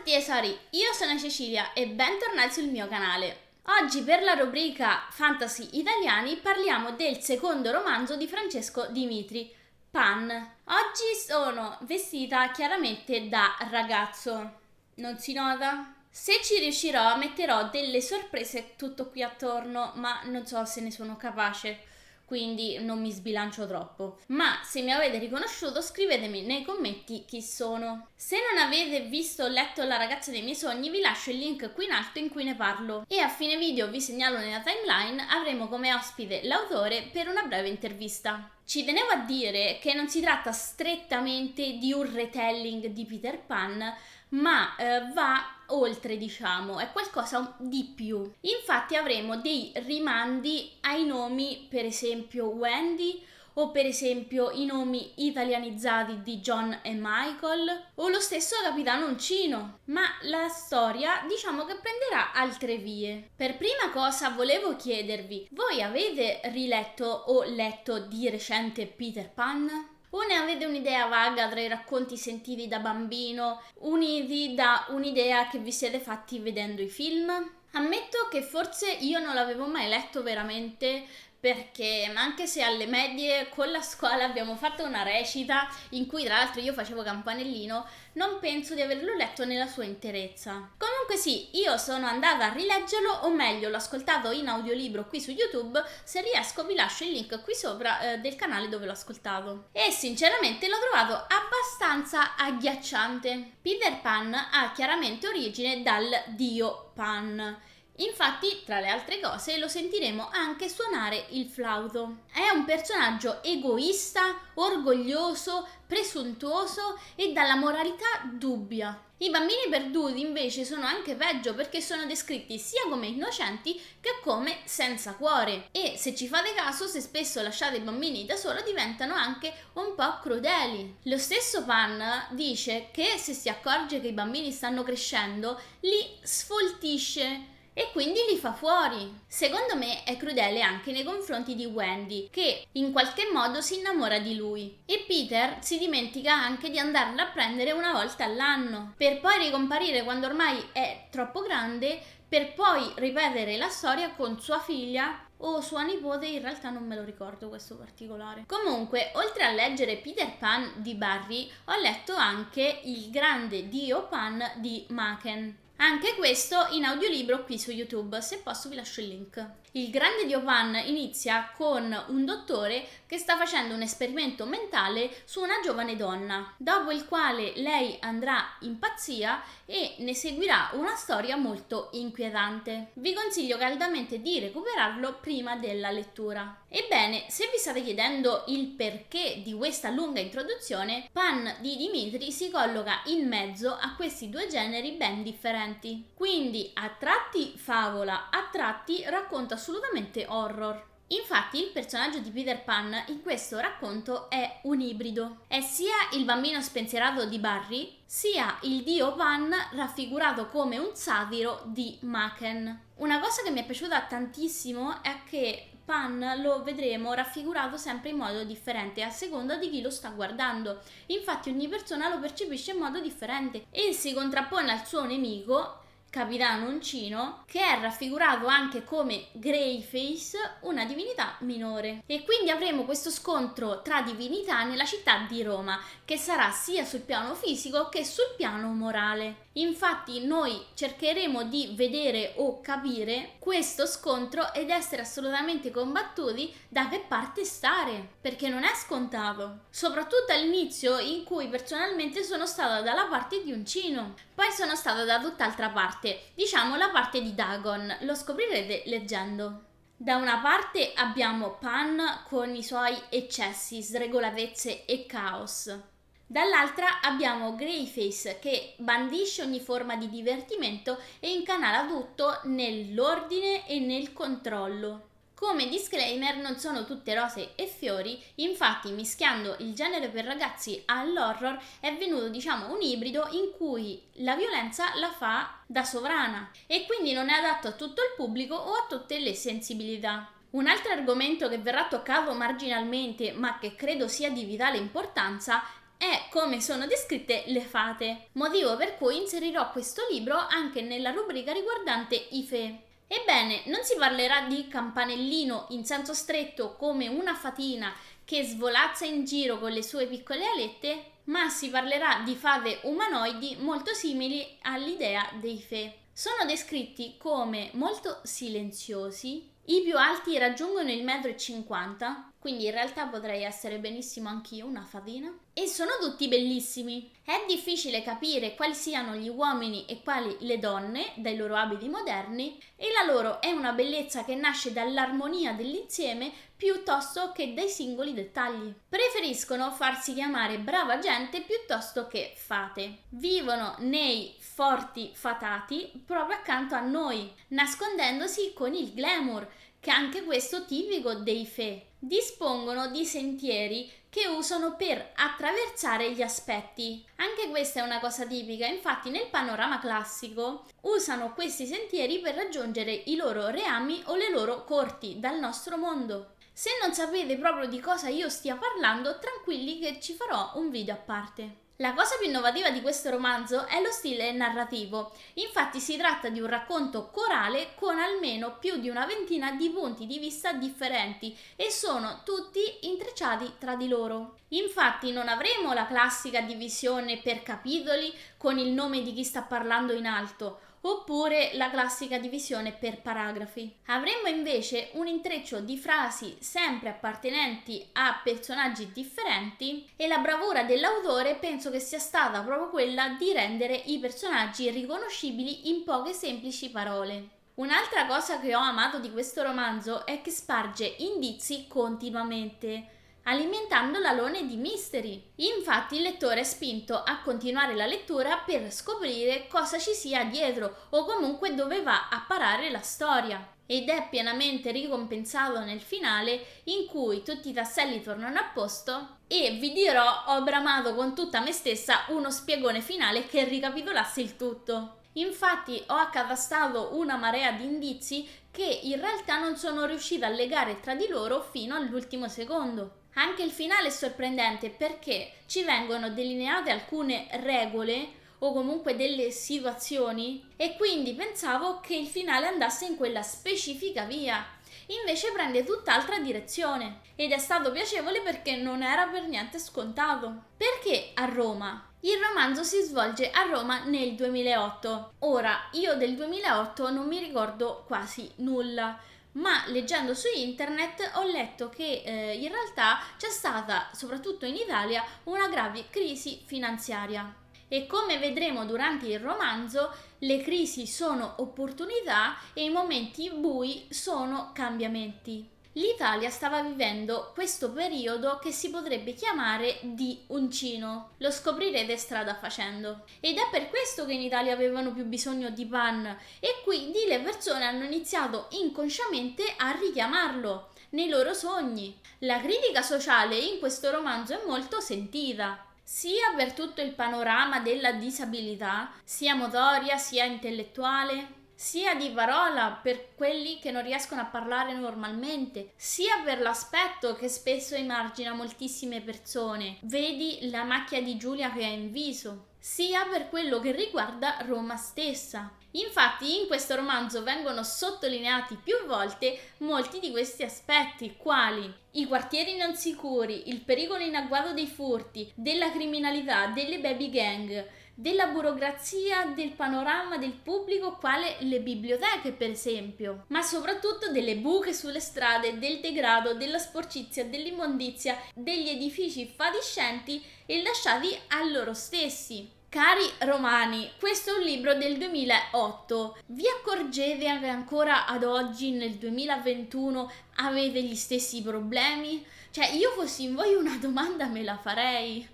tutti tesori, io sono Cecilia e bentornati sul mio canale. Oggi per la rubrica Fantasy Italiani parliamo del secondo romanzo di Francesco Dimitri, Pan. Oggi sono vestita chiaramente da ragazzo, non si nota? Se ci riuscirò metterò delle sorprese tutto qui attorno, ma non so se ne sono capace, quindi non mi sbilancio troppo. Ma se mi avete riconosciuto scrivetemi nei commenti chi sono. Se non avete visto o letto La ragazza dei miei sogni vi lascio il link qui in alto in cui ne parlo e a fine video vi segnalo nella timeline avremo come ospite l'autore per una breve intervista. Ci tenevo a dire che non si tratta strettamente di un retelling di Peter Pan, ma va oltre, diciamo, è qualcosa di più. Infatti avremo dei rimandi ai nomi, per esempio Wendy, o per esempio i nomi italianizzati di John e Michael, o lo stesso Capitano Uncino, ma la storia diciamo che prenderà altre vie. Per prima cosa volevo chiedervi, voi avete riletto o letto di recente Peter Pan? O ne avete un'idea vaga tra i racconti sentiti da bambino, uniti da un'idea che vi siete fatti vedendo i film? Ammetto che forse io non l'avevo mai letto veramente, perché anche se alle medie con la scuola abbiamo fatto una recita in cui tra l'altro io facevo campanellino, non penso di averlo letto nella sua interezza. Comunque sì, io sono andata a rileggerlo, o meglio l'ho ascoltato in audiolibro qui su YouTube. Se riesco vi lascio il link qui sopra del canale dove l'ho ascoltato. E sinceramente l'ho trovato abbastanza agghiacciante. Peter Pan ha chiaramente origine dal dio Pan. Infatti, tra le altre cose, lo sentiremo anche suonare il flauto. È un personaggio egoista, orgoglioso, presuntuoso e dalla moralità dubbia. I bambini perduti invece sono anche peggio, perché sono descritti sia come innocenti che come senza cuore. E se ci fate caso, se spesso lasciate i bambini da solo diventano anche un po' crudeli. Lo stesso Pan dice che se si accorge che i bambini stanno crescendo, li sfoltisce e quindi li fa fuori. Secondo me è crudele anche nei confronti di Wendy, che in qualche modo si innamora di lui, e Peter si dimentica anche di andarla a prendere una volta all'anno, per poi ricomparire quando ormai è troppo grande, per poi ripetere la storia con sua figlia o sua nipote, in realtà non me lo ricordo questo particolare. Comunque, oltre a leggere Peter Pan di Barry, ho letto anche Il grande dio Pan di Machen. Anche questo in audiolibro qui su YouTube, se posso vi lascio il link. Il grande dio Pan inizia con un dottore che sta facendo un esperimento mentale su una giovane donna, dopo il quale lei andrà in pazzia e ne seguirà una storia molto inquietante. Vi consiglio caldamente di recuperarlo prima della lettura. Ebbene, se vi state chiedendo il perché di questa lunga introduzione, Pan di Dimitri si colloca in mezzo a questi due generi ben differenti. Quindi a tratti favola, a tratti racconta assolutamente horror. Infatti il personaggio di Peter Pan in questo racconto è un ibrido. È sia il bambino spensierato di Barry, sia il dio Pan raffigurato come un satiro di Machen. Una cosa che mi è piaciuta tantissimo è che Pan lo vedremo raffigurato sempre in modo differente a seconda di chi lo sta guardando. Infatti ogni persona lo percepisce in modo differente e si contrappone al suo nemico, Capitano Uncino, che è raffigurato anche come Greyface, una divinità minore. E quindi avremo questo scontro tra divinità nella città di Roma, che sarà sia sul piano fisico che sul piano morale. Infatti noi cercheremo di vedere o capire questo scontro ed essere assolutamente combattuti da che parte stare, perché non è scontato. Soprattutto all'inizio, in cui personalmente sono stata dalla parte di Uncino, poi sono stata da tutt'altra parte, diciamo la parte di Dagon, lo scoprirete leggendo. Da una parte abbiamo Pan con i suoi eccessi, sregolatezze e caos. Dall'altra abbiamo Greyface che bandisce ogni forma di divertimento e incanala tutto nell'ordine e nel controllo. Come disclaimer, non sono tutte rose e fiori, infatti mischiando il genere per ragazzi all'horror è venuto un ibrido in cui la violenza la fa da sovrana e quindi non è adatto a tutto il pubblico o a tutte le sensibilità. Un altro argomento che verrà toccato marginalmente ma che credo sia di vitale importanza è come sono descritte le fate, motivo per cui inserirò questo libro anche nella rubrica riguardante i Fée. Ebbene, non si parlerà di campanellino in senso stretto come una fatina che svolazza in giro con le sue piccole alette, ma si parlerà di fate umanoidi molto simili all'idea dei Fée. Sono descritti come molto silenziosi, i più alti raggiungono il 1,50 m, quindi in realtà potrei essere benissimo anch'io una fatina, e sono tutti bellissimi. È difficile capire quali siano gli uomini e quali le donne dai loro abiti moderni, e la loro è una bellezza che nasce dall'armonia dell'insieme piuttosto che dai singoli dettagli. Preferiscono farsi chiamare brava gente piuttosto che fate. Vivono nei forti fatati proprio accanto a noi, nascondendosi con il glamour, che è anche questo tipico dei Fée. Dispongono di sentieri che usano per attraversare gli aspetti. Anche questa è una cosa tipica, infatti nel panorama classico usano questi sentieri per raggiungere i loro reami o le loro corti dal nostro mondo. Se non sapete proprio di cosa io stia parlando, tranquilli che ci farò un video a parte. La cosa più innovativa di questo romanzo è lo stile narrativo. Infatti si tratta di un racconto corale con almeno più di una ventina di punti di vista differenti e sono tutti intrecciati tra di loro. Infatti non avremo la classica divisione per capitoli con il nome di chi sta parlando in alto, oppure la classica divisione per paragrafi. Avremmo invece un intreccio di frasi sempre appartenenti a personaggi differenti e la bravura dell'autore penso che sia stata proprio quella di rendere i personaggi riconoscibili in poche semplici parole. Un'altra cosa che ho amato di questo romanzo è che sparge indizi continuamente, alimentando l'alone di mystery. Infatti il lettore è spinto a continuare la lettura per scoprire cosa ci sia dietro o comunque dove va a parare la storia. Ed è pienamente ricompensato nel finale, in cui tutti i tasselli tornano a posto e vi dirò, ho bramato con tutta me stessa uno spiegone finale che ricapitolasse il tutto. Infatti ho accatastato una marea di indizi che in realtà non sono riuscita a legare tra di loro fino all'ultimo secondo. Anche il finale è sorprendente perché ci vengono delineate alcune regole o comunque delle situazioni e quindi pensavo che il finale andasse in quella specifica via. Invece prende tutt'altra direzione ed è stato piacevole perché non era per niente scontato. Perché a Roma? Il romanzo si svolge a Roma nel 2008. Ora, io del 2008 non mi ricordo quasi nulla, ma leggendo su internet ho letto che in realtà c'è stata, soprattutto in Italia, una grave crisi finanziaria. E come vedremo durante il romanzo, le crisi sono opportunità e i momenti bui sono cambiamenti. L'Italia stava vivendo questo periodo che si potrebbe chiamare di uncino, lo scoprirete strada facendo. Ed è per questo che in Italia avevano più bisogno di pan e quindi le persone hanno iniziato inconsciamente a richiamarlo nei loro sogni. La critica sociale in questo romanzo è molto sentita, sia per tutto il panorama della disabilità, sia motoria, sia intellettuale, sia di parola per quelli che non riescono a parlare normalmente, sia per l'aspetto che spesso emargina moltissime persone, vedi la macchia di Giulia che ha in viso, sia per quello che riguarda Roma stessa. Infatti in questo romanzo vengono sottolineati più volte molti di questi aspetti, quali i quartieri non sicuri, il pericolo in agguato dei furti, della criminalità, delle baby gang, della burocrazia, del panorama del pubblico quale le biblioteche per esempio, ma soprattutto delle buche sulle strade, del degrado, della sporcizia, dell'immondizia, degli edifici fatiscenti e lasciati a loro stessi. Cari romani, questo è un libro del 2008. Vi accorgete che ancora ad oggi, nel 2021, avete gli stessi problemi? Cioè, io fossi in voi una domanda me la farei.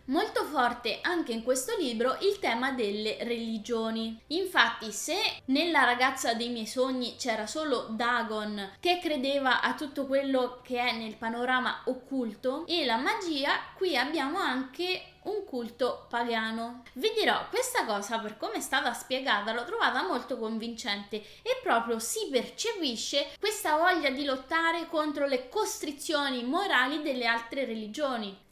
Molto forte anche in questo libro il tema delle religioni. Infatti, se nella ragazza dei miei sogni c'era solo Dagon che credeva a tutto quello che è nel panorama occulto e la magia, qui abbiamo anche un culto pagano. Vi dirò, questa cosa per come è stata spiegata l'ho trovata molto convincente e proprio si percepisce questa voglia di lottare contro le costrizioni morali delle altre religioni.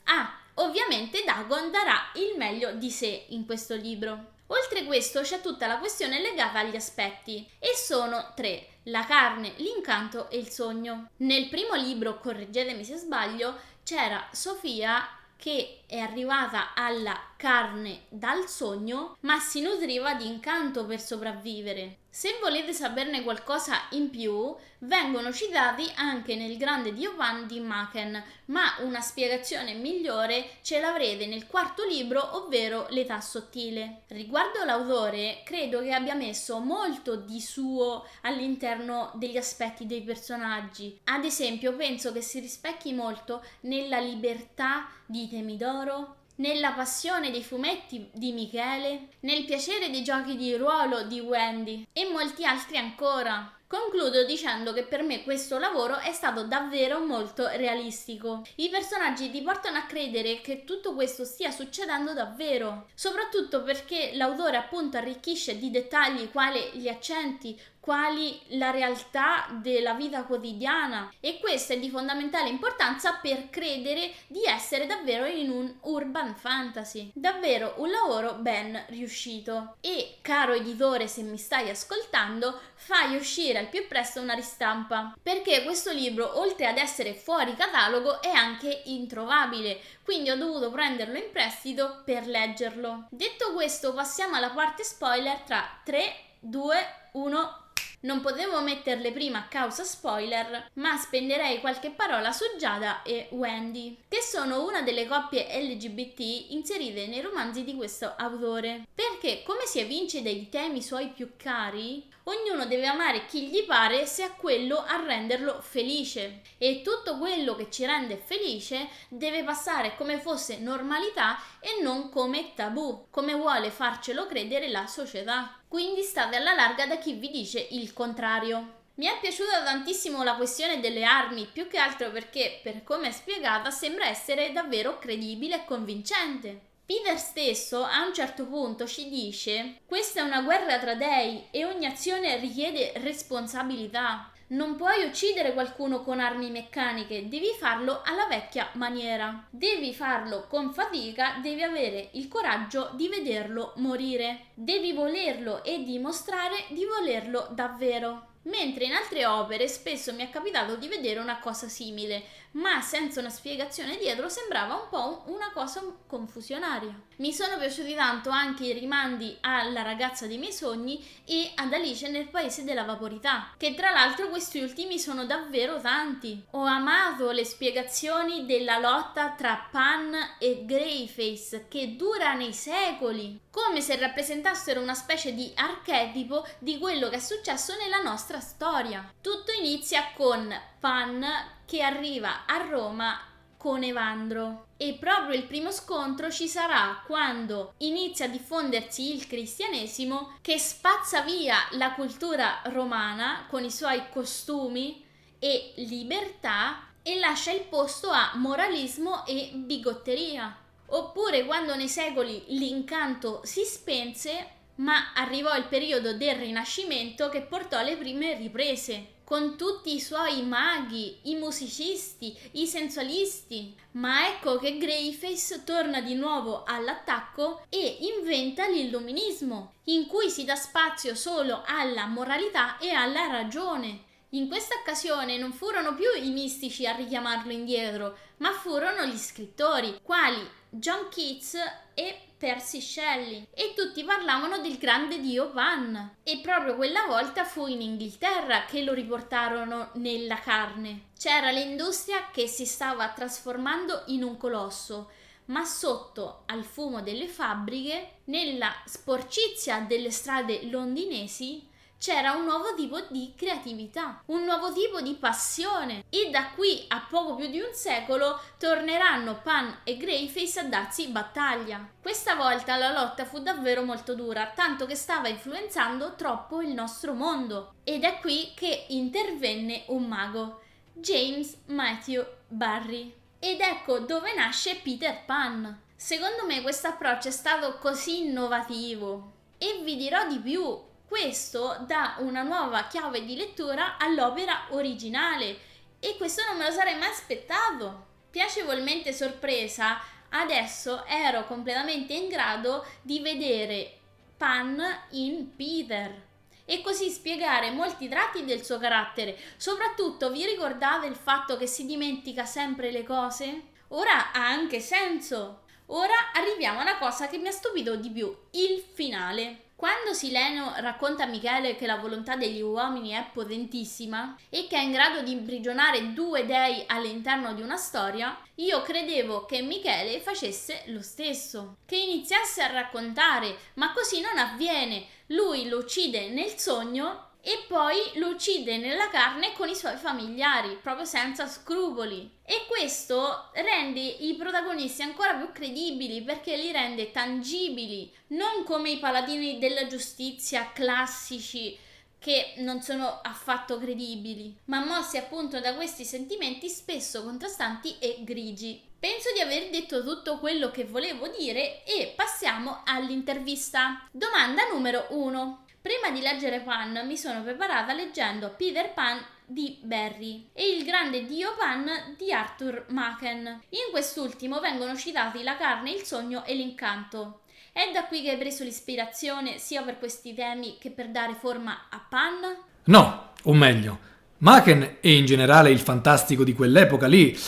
Ovviamente Dagon darà il meglio di sé in questo libro. Oltre questo c'è tutta la questione legata agli aspetti, e sono 3: la carne, l'incanto e il sogno. Nel primo libro, correggetemi se sbaglio, c'era Sofia che è arrivata alla carne dal sogno, ma si nutriva di incanto per sopravvivere. Se volete saperne qualcosa in più, vengono citati anche nel Grande Dio Pan di Machen, ma una spiegazione migliore ce l'avrete nel quarto libro, ovvero L'età sottile. Riguardo l'autore, credo che abbia messo molto di suo all'interno degli aspetti dei personaggi. Ad esempio, penso che si rispecchi molto nella libertà di Temidoro, nella passione dei fumetti di Michele, nel piacere dei giochi di ruolo di Wendy e molti altri ancora. Concludo dicendo che per me questo lavoro è stato davvero molto realistico. I personaggi ti portano a credere che tutto questo stia succedendo davvero, soprattutto perché l'autore appunto arricchisce di dettagli quali gli accenti, quali la realtà della vita quotidiana, e questo è di fondamentale importanza per credere di essere davvero in un urban fantasy. Davvero un lavoro ben riuscito. E caro editore, se mi stai ascoltando, fai uscire al più presto una ristampa, perché questo libro, oltre ad essere fuori catalogo, è anche introvabile, quindi ho dovuto prenderlo in prestito per leggerlo. Detto questo, passiamo alla parte spoiler tra 3, 2, 1. Non potevo metterle prima a causa spoiler, ma spenderei qualche parola su Giada e Wendy, che sono una delle coppie LGBT inserite nei romanzi di questo autore. Perché, come si evince dai temi suoi più cari, ognuno deve amare chi gli pare se è quello a renderlo felice, e tutto quello che ci rende felice deve passare come fosse normalità e non come tabù, come vuole farcelo credere la società. Quindi state alla larga da chi vi dice il contrario. Mi è piaciuta tantissimo la questione delle armi, più che altro perché, per come è spiegata, sembra essere davvero credibile e convincente. Peter stesso a un certo punto ci dice: questa è una guerra tra dei e ogni azione richiede responsabilità. Non puoi uccidere qualcuno con armi meccaniche, devi farlo alla vecchia maniera. Devi farlo con fatica, devi avere il coraggio di vederlo morire. Devi volerlo e dimostrare di volerlo davvero. Mentre in altre opere spesso mi è capitato di vedere una cosa simile, ma senza una spiegazione dietro sembrava un po' una cosa confusionaria. Mi sono piaciuti tanto anche i rimandi alla ragazza dei miei sogni e ad Alice nel paese della vaporità, che tra l'altro questi ultimi sono davvero tanti. Ho amato le spiegazioni della lotta tra Pan e Greyface, che dura nei secoli, come se rappresentassero una specie di archetipo di quello che è successo nella nostra storia. Tutto inizia con Pan che arriva a Roma con Evandro, e proprio il primo scontro ci sarà quando inizia a diffondersi il cristianesimo, che spazza via la cultura romana con i suoi costumi e libertà e lascia il posto a moralismo e bigotteria. Oppure quando nei secoli l'incanto si spense, ma arrivò il periodo del Rinascimento che portò le prime riprese, con tutti i suoi maghi, i musicisti, i sensualisti. Ma ecco che Greyface torna di nuovo all'attacco e inventa l'illuminismo, in cui si dà spazio solo alla moralità e alla ragione. In questa occasione non furono più i mistici a richiamarlo indietro, ma furono gli scrittori, quali John Keats e Percy Shelley, e tutti parlavano del grande dio Pan. E proprio quella volta fu in Inghilterra che lo riportarono nella carne. C'era l'industria che si stava trasformando in un colosso, ma sotto al fumo delle fabbriche, nella sporcizia delle strade londinesi, c'era un nuovo tipo di creatività, un nuovo tipo di passione, e da qui a poco più di un secolo torneranno Pan e Greyface a darsi battaglia. Questa volta la lotta fu davvero molto dura, tanto che stava influenzando troppo il nostro mondo, ed è qui che intervenne un mago, James Matthew Barrie. Ed ecco dove nasce Peter Pan. Secondo me questo approccio è stato così innovativo, e vi dirò di più. Questo dà una nuova chiave di lettura all'opera originale, e questo non me lo sarei mai aspettato. Piacevolmente sorpresa adesso ero completamente in grado di vedere Pan in Peter e così spiegare molti tratti del suo carattere. Soprattutto, vi ricordate il fatto che si dimentica sempre le cose? Ora ha anche senso. Ora arriviamo a una cosa che mi ha stupito di più, il finale. Quando Sileno racconta a Michele che la volontà degli uomini è potentissima e che è in grado di imprigionare 2 dei all'interno di una storia, io credevo che Michele facesse lo stesso, che iniziasse a raccontare, ma così non avviene. Lui lo uccide nel sogno e poi lo uccide nella carne con i suoi familiari, proprio senza scrupoli. E questo rende i protagonisti ancora più credibili, perché li rende tangibili, non come i paladini della giustizia classici che non sono affatto credibili, ma mossi appunto da questi sentimenti spesso contrastanti e grigi. Penso di aver detto tutto quello che volevo dire e passiamo all'intervista. Domanda numero 1. Prima di leggere Pan mi sono preparata leggendo Peter Pan di Barrie e Il grande dio Pan di Arthur Machen. In quest'ultimo vengono citati la carne, il sogno e l'incanto. È da qui che hai preso l'ispirazione sia per questi temi che per dare forma a Pan? No, o meglio, Machen e in generale il fantastico di quell'epoca lì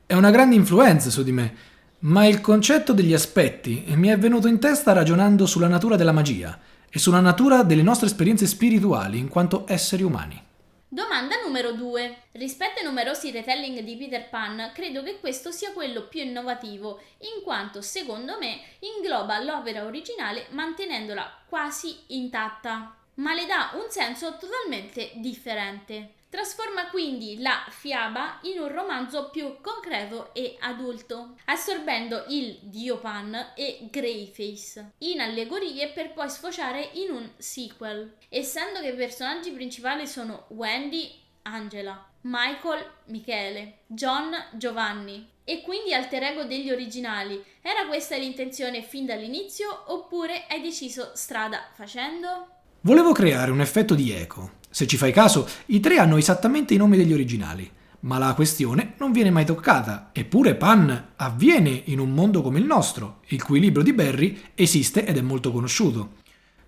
è una grande influenza su di me, ma il concetto degli aspetti mi è venuto in testa ragionando sulla natura della magia e sulla natura delle nostre esperienze spirituali in quanto esseri umani. Domanda numero 2. Rispetto ai numerosi retelling di Peter Pan, credo che questo sia quello più innovativo, in quanto, secondo me, ingloba l'opera originale mantenendola quasi intatta, ma le dà un senso totalmente differente. Trasforma quindi la fiaba in un romanzo più concreto e adulto, assorbendo il dio Pan e Greyface in allegorie per poi sfociare in un sequel, essendo che i personaggi principali sono Wendy, Angela, Michael, Michele, John, Giovanni e quindi alter ego degli originali. Era questa l'intenzione fin dall'inizio oppure hai deciso strada facendo? Volevo creare un effetto di eco. Se ci fai caso, i 3 hanno esattamente i nomi degli originali, ma la questione non viene mai toccata, eppure Pan avviene in un mondo come il nostro, il cui libro di Barrie esiste ed è molto conosciuto.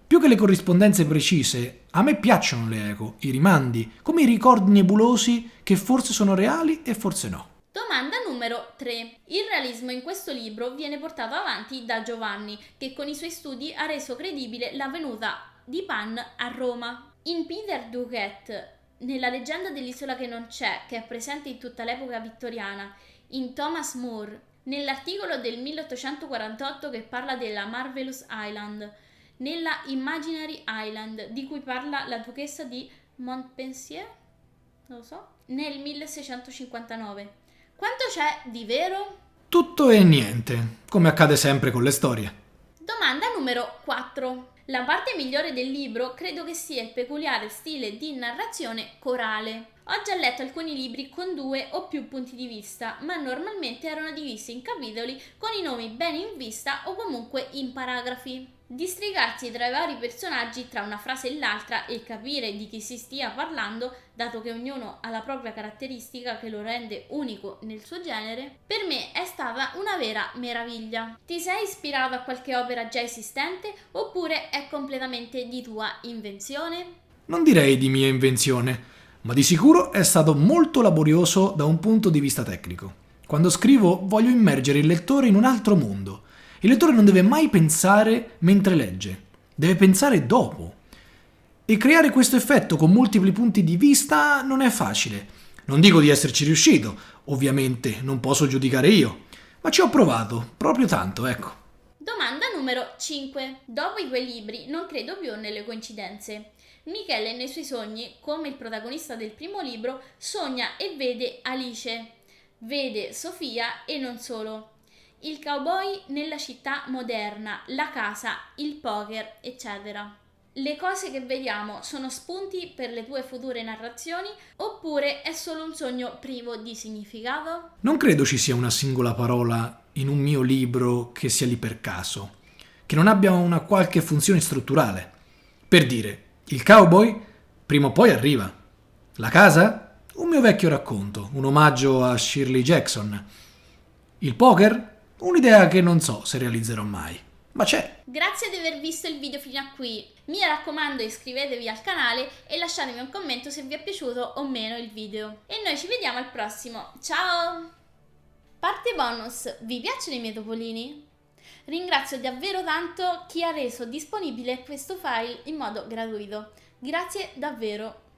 Più che le corrispondenze precise, a me piacciono le eco, i rimandi, come i ricordi nebulosi che forse sono reali e forse no. Domanda numero 3. Il realismo in questo libro viene portato avanti da Giovanni, che con i suoi studi ha reso credibile la venuta di Pan a Roma. In Peter Duquette, nella leggenda dell'isola che non c'è, che è presente in tutta l'epoca vittoriana, in Thomas More, nell'articolo del 1848 che parla della Marvelous Island, nella Imaginary Island di cui parla la duchessa di Montpensier, non lo so, nel 1659. Quanto c'è di vero? Tutto e niente, come accade sempre con le storie. Domanda numero 4. La parte migliore del libro credo che sia il peculiare stile di narrazione corale. Ho già letto alcuni libri con 2 o più punti di vista, ma normalmente erano divisi in capitoli con i nomi bene in vista o comunque in paragrafi. Districarsi tra i vari personaggi tra una frase e l'altra e capire di chi si stia parlando, dato che ognuno ha la propria caratteristica che lo rende unico nel suo genere, per me è stata una vera meraviglia. Ti sei ispirato a qualche opera già esistente oppure è completamente di tua invenzione? Non direi di mia invenzione, ma di sicuro è stato molto laborioso da un punto di vista tecnico. Quando scrivo voglio immergere il lettore in un altro mondo. Il lettore non deve mai pensare mentre legge, deve pensare dopo. E creare questo effetto con multipli punti di vista non è facile. Non dico di esserci riuscito, ovviamente non posso giudicare io, ma ci ho provato, proprio tanto, ecco. Domanda numero 5. Dopo i 2 libri non credo più nelle coincidenze. Michele nei suoi sogni, come il protagonista del primo libro, sogna e vede Alice, vede Sofia e non solo. Il cowboy nella città moderna, la casa, il poker, eccetera. Le cose che vediamo sono spunti per le tue future narrazioni oppure è solo un sogno privo di significato? Non credo ci sia una singola parola in un mio libro che sia lì per caso, che non abbia una qualche funzione strutturale. Per dire, il cowboy prima o poi arriva. La casa? Un mio vecchio racconto, un omaggio a Shirley Jackson. Il poker? Un'idea che non so se realizzerò mai, ma c'è. Grazie di aver visto il video fino a qui. Mi raccomando, iscrivetevi al canale e lasciatemi un commento se vi è piaciuto o meno il video. E noi ci vediamo al prossimo. Ciao! Parte bonus, vi piacciono i miei topolini? Ringrazio davvero tanto chi ha reso disponibile questo file in modo gratuito. Grazie davvero!